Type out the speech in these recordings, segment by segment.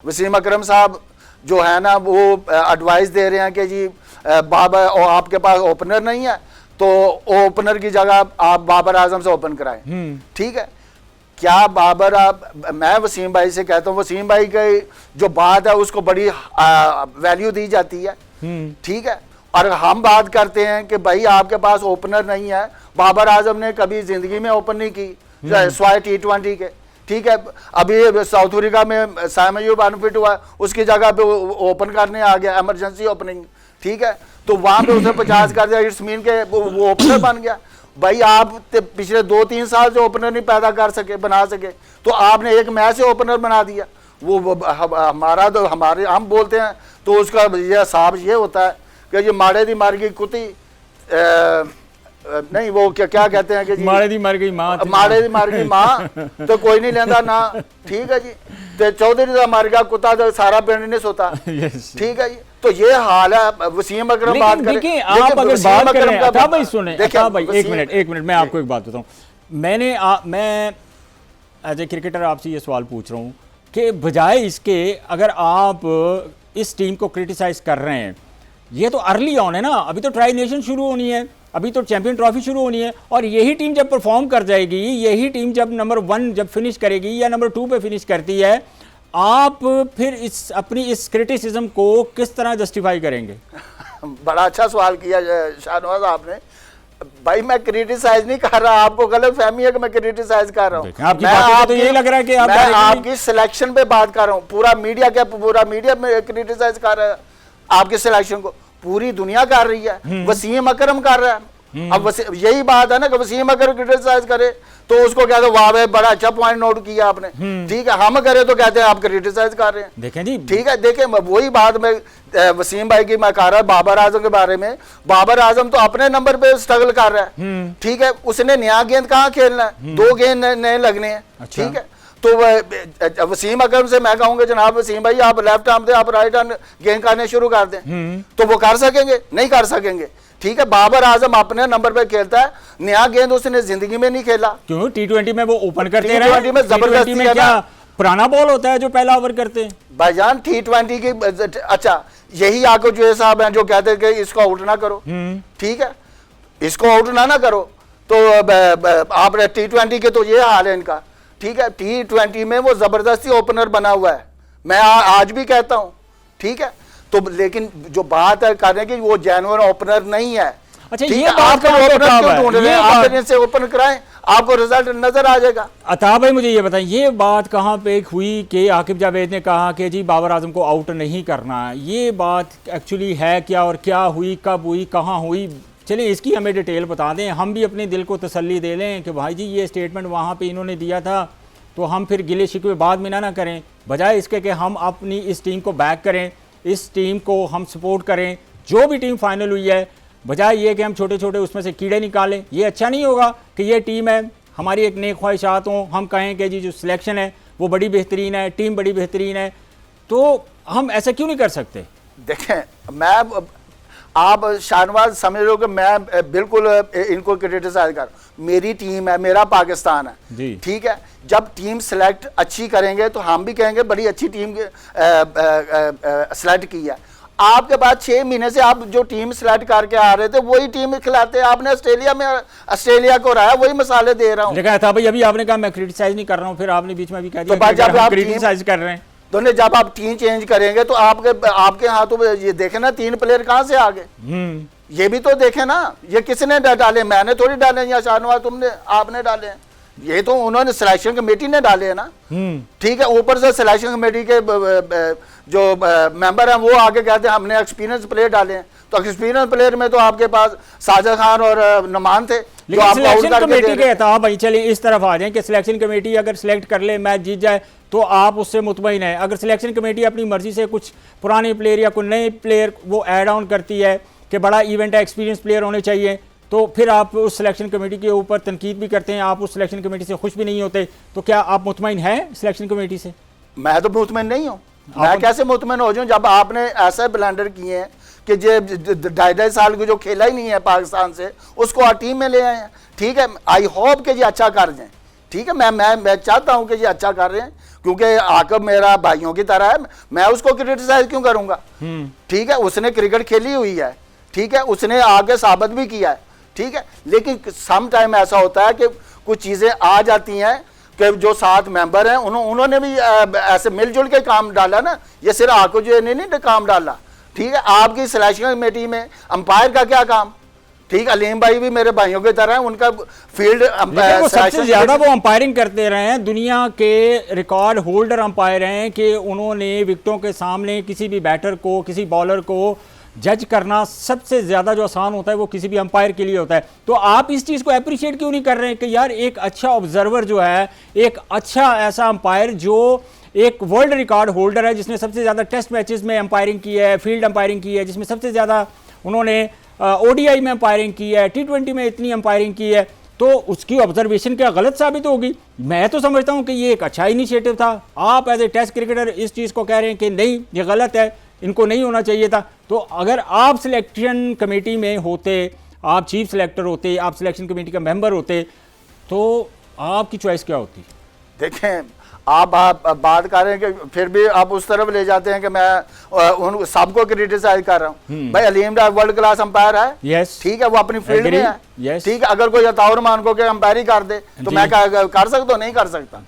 वसीम अकरम साहब जो है ना वो एडवाइस दे रहे हैं कि जी बाबर और आपके पास ओपनर नहीं है तो ओपनर की जगह आप बाबर आजम से ओपन कराएं। ठीक है, क्या बाबर मैं वसीम भाई से कहता हूँ, वसीम भाई की जो बात है उसको बड़ी वैल्यू दी जाती है। ठीक है, और हम बात करते हैं कि भाई आपके पास ओपनर नहीं है। बाबर आजम ने कभी जिंदगी में ओपन नहीं की स्वाय T20 के। ठीक है, अभी साउथ अफ्रीका में साइम अयूब अनफिट हुआ, उसकी जगह पे ओपन करने आ गया, इमरजेंसी ओपनिंग। ठीक है, तो वहां पे उसे 50 कर दिया, इट्स मीन के वो ओपनर बन गया। भाई आप पिछले 2-3 साल से ओपनर नहीं पैदा कर सके, बना सके, तो आपने एक मैच से ओपनर बना दिया। वो हमारा तो हमारे हम बोलते हैं तो उसका ये हिसाब ये होता है कि ये माड़े दी मार गई कुत्ती नहीं वो क्या कहते हैं कि जी माड़े दी मर गई मां, माड़े दी मर गई मां तो कोई नहीं लेंदा ना। ठीक है जी, ते चौधरी दा मर गया कुत्ता तो सारा पिंड नहीं सोता। ठीक है जी, तो ये हाल है। वसीम अकरम बात करें, देखिए आप अगर बात कर रहे हैं अता भाई, सुने अता भाई एक मिनट मैं आपको एक बात बताऊं। मैं एज ए क्रिकेटर आपसे ये सवाल पूछ रहा हूं कि बजाय इसके अगर आप इस टीम को क्रिटिसाइज कर रहे हैं, ये तो अर्ली ऑन है ना, अभी तो ट्राई नेशन शुरू होनी है, अभी तो चैंपियन ट्रॉफी शुरू होनी है, और यही टीम जब परफॉर्म कर जाएगी, यही टीम जब नंबर 1 जब फिनिश करेगी या नंबर 2 पे फिनिश करती है, आप फिर इस अपनी इस क्रिटिसिज्म को किस तरह जस्टिफाई करेंगे? बड़ा अच्छा सवाल किया शाहनवाज आपने। भाई मैं क्रिटिसाइज नहीं कर रहा, आपको गलत फहमी है कि मैं क्रिटिसाइज कर रहा हूँ। तो यही लग रहा है कि मैं आपकी सिलेक्शन पे बात कर रहा हूँ। पूरा मीडिया में क्रिटिसाइज कर रहा है आपके सिलेक्शन को, पूरी दुनिया कर रही है, वसीम अकरम कर रहा है। अब यही बात है ना कि वसीम अकरम क्रिटिसाइज करे तो उसको कहते हैं वाह भाई बड़ा अच्छा पॉइंट नोट किया आपने। ठीक है, हम करे तो कहते हैं आप क्रिटिसाइज कर रहे हैं। देखें जी, ठीक है, देखें वही बात में वसीम भाई की मैं कह रहा बाबर आजम के बारे में। बाबर आजम तो अपने नंबर पे स्ट्रगल कर रहा है। ठीक है, उसने नया गेंद कहाँ खेलना है, 2 गेंद नए लगने हैं। ठीक है, तो वसीम अकरम से मैं कहूंगा जनाब वसीम भाई आप लेफ्ट आर्म से आप राइट आर्म गेंद करने शुरू कर दें, तो वो कर सकेंगे? नहीं कर सकेंगे। ठीक है, बाबर आजम अपने नंबर पे खेलता है, नया गेंद उसने जिंदगी में नहीं खेला। क्यों? T20 में वो ओपन करते रहे। T20 में जबरदस्ती में क्या पुराना बॉल होता है जो पहला ओवर करते हैं भाईजान T20 की। अच्छा, यही आको जो साहब हैं जो कहते हैं कि इसको आउट ना करो। ठीक है, इसको आउट ना करो, तो आप T20 के तो ये हाल है इनका। ठीक है, T20 में वो जबरदस्ती ओपनर बना हुआ है, मैं आज भी कहता हूं। ठीक है, तो लेकिन जो बात है कर रहे हैं कि वो जेन्युइन ओपनर नहीं है। अच्छा, ये बात का ओपनर क्यों ढूंढ रहे हैं? आप इनसे ओपन कराएं, आपको रिजल्ट नजर आ जाएगा। अता भाई मुझे ये बताएं, ये बात कहां पे हुई कि आकिब जावेद ने कहा कि जी बाबर आजम को आउट नहीं करना, ये बात एक्चुअली है क्या, और क्या हुई, कब हुई, कहां हुई? चलिए इसकी हमें डिटेल बता दें, हम भी अपने दिल को तसल्ली दे लें कि भाई जी ये स्टेटमेंट वहाँ पे इन्होंने दिया था, तो हम फिर गिले शिकवे बाद में ना करें, बजाय इसके कि हम अपनी इस टीम को बैक करें, इस टीम को हम सपोर्ट करें, जो भी टीम फाइनल हुई है, बजाय ये कि हम छोटे छोटे उसमें से कीड़े निकालें। ये अच्छा नहीं होगा कि ये टीम है, हमारी एक नेक ख्वाहिशात हों, हम कहें कि जी जो सिलेक्शन है वो बड़ी बेहतरीन है, टीम बड़ी बेहतरीन है, तो हम ऐसा क्यों नहीं कर सकते? देखें, मैं आप शाहनवाज समझ लो कि मैं बिल्कुल इनको क्रिटिसाइज कर, मेरी टीम है, मेरा पाकिस्तान है। ठीक है, जब टीम सेलेक्ट अच्छी करेंगे तो हम भी कहेंगे बड़ी अच्छी टीम सेलेक्ट की है। आपके बाद 6 महीने से आप जो टीम सेलेक्ट करके आ रहे थे वही टीम खिलाते हैं। आपने ऑस्ट्रेलिया को रहा, वही मसाले दे रहा हूँ। था भाई, अभी आपने कहा मैं क्रिटिसाइज नहीं कर रहा हूँ, फिर आपने बीच में भी कह दिया क्रिटिसाइज कर रहे हैं। तो जब आप टीम चेंज करेंगे तो आपके हाथों में ये देखे ना 3 प्लेयर कहां से आ गए, ये भी तो देखे ना। ये किसने डाले? मैंने थोड़ी डाले या शाहनवाज तुमने, आपने डाले हैं। ये तो उन्होंने सिलेक्शन कमेटी ने डाले हैं ना। ठीक है, ऊपर से सिलेक्शन कमेटी के जो मेंबर हैं वो आगे कहते हैं हमने एक्सपीरियंस प्लेयर डाले हैं। तो एक्सपीरियंस प्लेयर में तो आपके पास साजिद खान और नमान थे। लेकिन सिलेक्शन कमेटी के था भाई, चलिए इस तरफ आ जाएं कि सिलेक्शन कमेटी अगर सिलेक्ट कर ले, मैच जीत जाए, तो आप उससे मुतमईन है। अगर सिलेक्शन कमेटी अपनी मर्जी से कुछ पुराने प्लेयर या कोई नए प्लेयर वो ऐड ऑन करती है कि बड़ा इवेंट है, एक्सपीरियंस प्लेयर होने चाहिए, तो फिर आप उस सिलेक्शन कमेटी के ऊपर तनकीद भी करते हैं, आप उस सिलेक्शन कमेटी से खुश भी नहीं होते, तो क्या आप मुतमईन हैं सिलेक्शन कमेटी से? मैं तो मुतमईन नहीं हूँ। मैं कैसे मुतमईन हो जाऊँ जब आपने ऐसे ब्लेंडर किए हैं कि जो 2.5 साल की जो खेला ही नहीं है पाकिस्तान से, उसको टीम में ले आए हैं। ठीक है, आई होप कि ये अच्छा कर जाए। ठीक है, मैं चाहता हूं कि ये अच्छा कर रहे हैं, क्योंकि आकब मेरा भाइयों की तरह है, मैं उसको क्रिटिसाइज क्यों करूंगा। ठीक है, उसने क्रिकेट खेली हुई है, ठीक है, उसने आगे साबित भी किया है, ठीक है, लेकिन सम टाइम ऐसा होता है कि कुछ चीजें आ जाती हैं कि जो 7 मेंबर हैं उन्होंने भी ऐसे मिलजुल के काम डाला ना, ये सिर्फ आकब जो ने नहीं काम डाला। ठीक है, आपकी सिलेक्शन कमेटी में अंपायर का क्या काम, ठीक, अलीम भाई भी मेरे भाइयों की तरह है, उनका फील्ड वो सबसे ज्यादा वो अंपायरिंग करते रहे हैं, दुनिया के रिकॉर्ड होल्डर अंपायर हैं कि उन्होंने विकेटों के सामने किसी भी बैटर को, किसी बॉलर को जज करना सबसे ज्यादा जो आसान होता है वो किसी भी अंपायर के लिए होता है। तो आप इस चीज को अप्रिशिएट क्यों नहीं कर रहे हैं कि यार एक अच्छा ऑब्जर्वर जो है, एक अच्छा ऐसा अंपायर जो एक वर्ल्ड रिकॉर्ड होल्डर है, जिसने सबसे ज्यादा टेस्ट मैचेस में अंपायरिंग की है, फील्ड अंपायरिंग की है, जिसमें सबसे ज्यादा उन्होंने ओडीआई में अंपायरिंग की है, T20 में इतनी अंपायरिंग की है, तो उसकी ऑब्जर्वेशन क्या गलत साबित होगी? मैं तो समझता हूं कि ये एक अच्छा इनिशिएटिव था। आप एज ए टेस्ट क्रिकेटर इस चीज़ को कह रहे हैं कि नहीं ये गलत है, इनको नहीं होना चाहिए था। तो अगर आप सिलेक्शन कमेटी में होते, आप चीफ सिलेक्टर होते, आप सिलेक्शन कमेटी का मेंबर होते, तो आपकी चॉइस क्या होती? देखें, आप बात कर रहे हैं कि फिर भी आप उस तरफ ले जाते हैं कि मैं उन सबको क्रिटिसाइज कर रहा हूं। भाई अलीम डार वर्ल्ड क्लास अंपायर है, यस, ठीक है, वो अपनी फील्ड में है, यस, ठीक है, अगर कोई अताउर मान को अंपायरी कर दे तो मैं कर सकता हूँ? नहीं कर सकता।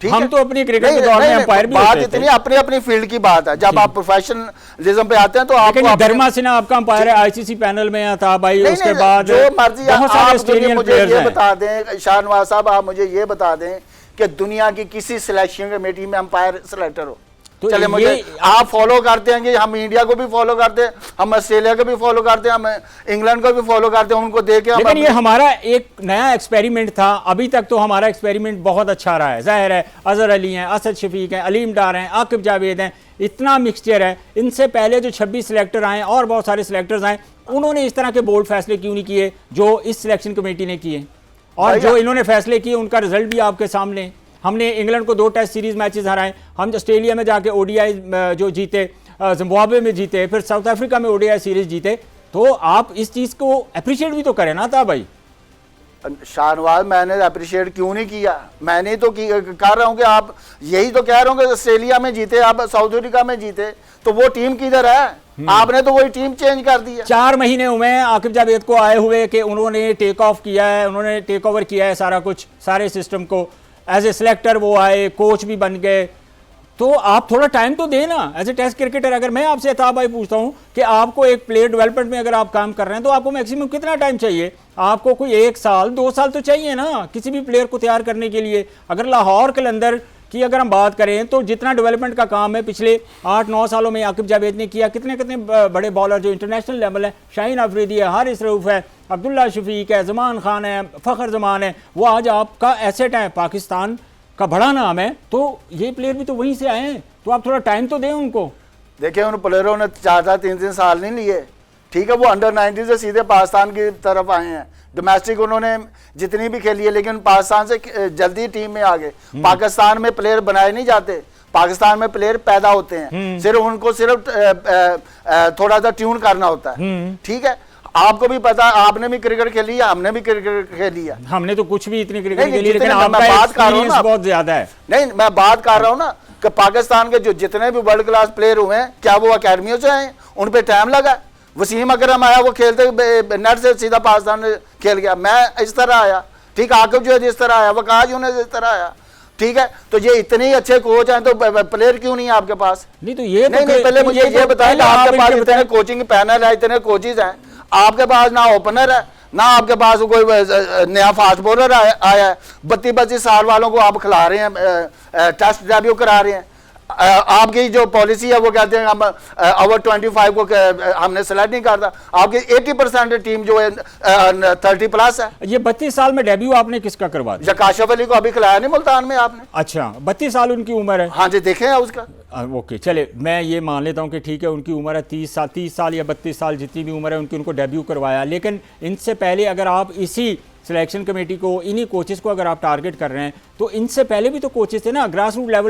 ठीक हम है? तो अपनी क्रिकेट के दौर में अंपायर भी बात इतनी अपनी अपनी फील्ड की बात है। जब आप प्रोफेशनलिज्म पे आते हैं तो आप धर्मा सिन्हा आपका अंपायर है, आईसीसी पैनल में था भाई, उसके बाद जो मर्जी आप मुझे ये बता दें, शाहनवाज साहब आप मुझे ये बता दें कि दुनिया की किसी सिलेक्शन कमेटी में अंपायर सिलेक्टर हो। तो चले मुझे आप फॉलो करते हैं कि हम इंडिया को भी फॉलो करते हैं, हम ऑस्ट्रेलिया को भी फॉलो करते हैं, हम इंग्लैंड को भी फॉलो करते हैं, उनको देख के। लेकिन ये हमारा एक नया एक्सपेरिमेंट था, अभी तक तो हमारा एक्सपेरिमेंट बहुत अच्छा रहा है। जाहिर है अजहर अली हैं, असद शफीक हैं, अलीम डार हैं, आकिब जावेद हैं, इतना मिक्सचर है। इनसे पहले जो 26 सिलेक्टर आए और बहुत सारे सिलेक्टर्स आए, उन्होंने इस तरह के बोल्ड फैसले क्यों नहीं किए जो इस सिलेक्शन कमेटी ने किए? और जो इन्होंने फैसले किए उनका रिजल्ट भी आपके सामने। हमने इंग्लैंड को 2 टेस्ट सीरीज मैचेस हराए, हम ऑस्ट्रेलिया में जाके ओडीआई जो जीते, जिम्बाब्वे में जीते, फिर साउथ अफ्रीका में ओडीआई सीरीज जीते। तो आप इस चीज को अप्रिशिएट भी तो करें ना था भाई। शाहनवाज, मैंने अप्रिशिएट क्यों नहीं किया? मैंने तो कर रहा हूं कि आप यही तो कह रहा हूं कि ऑस्ट्रेलिया में जीते, आप साउथ अफ्रीका में जीते, तो वो टीम किधर है? आपने तो वही टीम चेंज कर दी है। 4 महीने हुए हैं आकिब जावेद को आए हुए कि उन्होंने टेक ऑफ किया है, उन्होंने टेक ओवर किया है सारा कुछ, सारे सिस्टम को। एज ए सिलेक्टर वो आए, कोच भी बन गए, तो आप थोड़ा टाइम तो दें ना। एज ए टेस्ट क्रिकेटर अगर मैं आपसे अताब भाई पूछता हूं कि आपको एक प्लेयर डेवलपमेंट में अगर आप काम कर रहे हैं तो आपको मैक्सिमम कितना टाइम चाहिए? आपको कोई 1 साल 2 साल तो चाहिए ना किसी भी प्लेयर को तैयार करने के लिए। अगर लाहौर कलंदर की अगर हम बात करें तो जितना डेवलपमेंट का काम है पिछले 8-9 सालों में आकिब जावेद ने किया, कितने कितने बड़े बॉलर जो इंटरनेशनल लेवल है, शाहीन अफरीदी है, हारिस रऊफ है, अब्दुल्ला शफीक है, जमान खान है, फ़खर जमान है, वो आज आपका एसेट है, पाकिस्तान का बड़ा नाम है। तो ये प्लेयर भी तो वहीं से आए हैं, तो आप थोड़ा टाइम तो दें उनको। देखिए, उन प्लेयरों ने 4-4, 3-3 साल नहीं लिए, ठीक है, वो अंडर 19 से सीधे पाकिस्तान की तरफ आए हैं। डोमेस्टिक उन्होंने जितनी भी खेली है, लेकिन पाकिस्तान से जल्दी टीम में आ गए। पाकिस्तान में प्लेयर बनाए नहीं जाते, पाकिस्तान में प्लेयर पैदा होते हैं, सिर्फ उनको थोड़ा सा ट्यून करना होता है। ठीक है, आपको भी पता, आपने भी क्रिकेट खेली है, हमने भी क्रिकेट खेली है। हमने तो कुछ भी इतनी क्रिकेट खेली, लेकिन मैं बात कर रहा हूँ ना, बहुत ज्यादा है। नहीं, मैं बात कर रहा हूँ ना कि पाकिस्तान के जो जितने भी वर्ल्ड क्लास प्लेयर हुए हैं, क्या वो अकेडमियों से आए? उन पे टाइम लगा। वसीम अकरम आया, वो खेलते नेट से सीधा पाकिस्तान खेल गया। मैं इस तरह आया, ठीक, आकिब जो है जिस तरह आया, वकास यूनिस इस तरह आया, ठीक है। तो ये इतने ही अच्छे कोच हैं, तो प्लेयर क्यों नहीं है आपके पास? नहीं तो ये नहीं, पहले मुझे ये बताएं कि आपके पास इतने कोचिंग पैनल है, इतने कोचेज हैं, आपके पास ना ओपनर है, ना आपके पास कोई नया फास्ट बॉलर आया है। 32-32 साल वालों को आप खिला रहे हैं, टेस्ट डेब्यू करा रहे हैं। आपकी जो पॉलिसी है वो कहते हैं हम ओवर 25 को हमने सेलेक्ट नहीं करता। आपकी 80% टीम जो है 30+ है। ये 32 साल में डेब्यू आपने किसका करवा दिया? काशिफ अली को अभी खिलाया नहीं मुल्तान में आपने। अच्छा, 32 साल उनकी उम्र है। हाँ जी, देखे हैं उसका। ओके, चले, मैं ये मान लेता हूँ कि ठीक है उनकी उम्र है 30 साल या 32 साल, जितनी भी उम्र है उनकी, उनको डेब्यू करवाया। लेकिन इनसे पहले अगर आप इसी सिलेक्शन कमेटी को, इन्हीं कोचेस को अगर आप टारगेट कर रहे हैं, तो इनसे पहले भी तो कोचेस थे ना ग्रास रूट लेवल